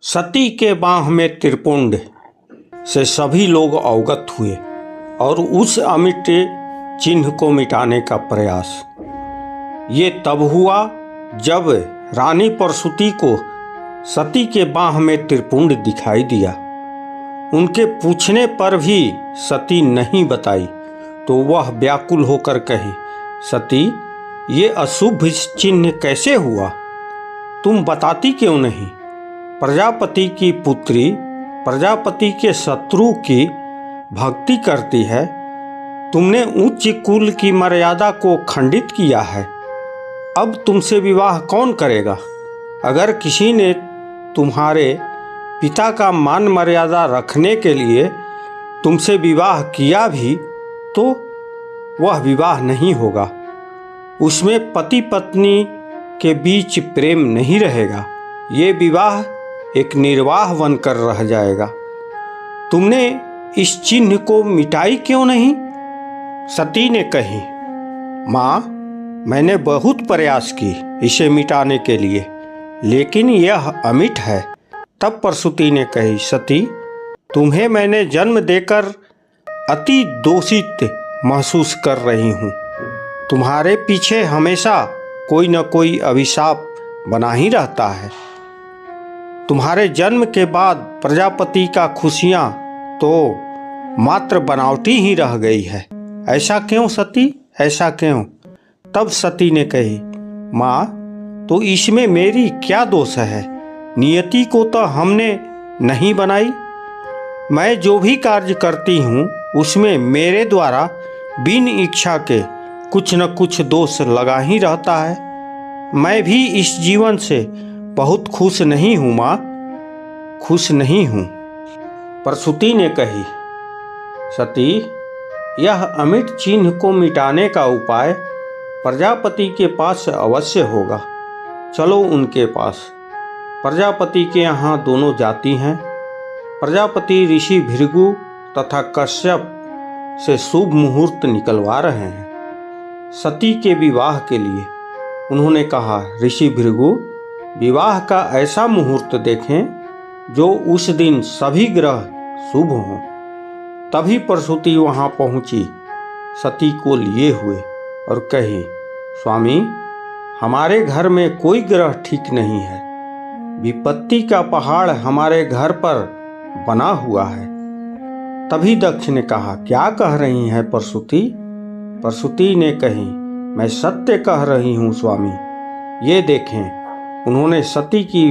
सती के बाह में त्रिपुंड से सभी लोग अवगत हुए और उस अमिट चिन्ह को मिटाने का प्रयास ये तब हुआ जब रानी परसुती को सती के बाह में त्रिपुंड दिखाई दिया। उनके पूछने पर भी सती नहीं बताई तो वह व्याकुल होकर कही, सती ये अशुभ चिन्ह कैसे हुआ? तुम बताती क्यों नहीं? प्रजापति की पुत्री प्रजापति के शत्रु की भक्ति करती है। तुमने उच्च कुल की मर्यादा को खंडित किया है। अब तुमसे विवाह कौन करेगा? अगर किसी ने तुम्हारे पिता का मान मर्यादा रखने के लिए तुमसे विवाह किया भी तो वह विवाह नहीं होगा। उसमें पति पत्नी के बीच प्रेम नहीं रहेगा। ये विवाह एक निर्वाह बनकर रह जाएगा। तुमने इस चिन्ह को मिटाई क्यों नहीं? सती ने कही, माँ, मैंने बहुत प्रयास की इसे मिटाने के लिए, लेकिन यह अमिट है। तब परसुती ने कही, सती, तुम्हें मैंने जन्म देकर अति दोषित महसूस कर रही हूँ। तुम्हारे पीछे हमेशा कोई न कोई अभिशाप बना ही रहता है। तुम्हारे जन्म के बाद प्रजापति का खुशियाँ तो मात्र बनावटी ही रह गई है। ऐसा क्यों सती, ऐसा क्यों? तब सती ने कही, माँ, तो इसमें मेरी क्या दोष है? नियति को तो हमने नहीं बनाई। मैं जो भी कार्य करती हूँ उसमें मेरे द्वारा बिन इच्छा के कुछ न कुछ दोष लगा ही रहता है। मैं भी इस जीवन से बहुत खुश नहीं हूँ माँ, खुश नहीं हूँ। परसुती ने कही, सती, यह अमिट चिन्ह को मिटाने का उपाय प्रजापति के पास अवश्य होगा। चलो उनके पास। प्रजापति के यहाँ दोनों जाति हैं। प्रजापति ऋषि भृगु तथा कश्यप से शुभ मुहूर्त निकलवा रहे हैं सती के विवाह के लिए। उन्होंने कहा, ऋषि भृगु, विवाह का ऐसा मुहूर्त देखें जो उस दिन सभी ग्रह शुभ हों। तभी परसुती वहाँ पहुँची सती को लिए हुए और कही, स्वामी, हमारे घर में कोई ग्रह ठीक नहीं है। विपत्ति का पहाड़ हमारे घर पर बना हुआ है। तभी दक्ष ने कहा, क्या कह रही हैं परसुती? परसुती ने कही, मैं सत्य कह रही हूँ स्वामी। ये देखें। उन्होंने सती की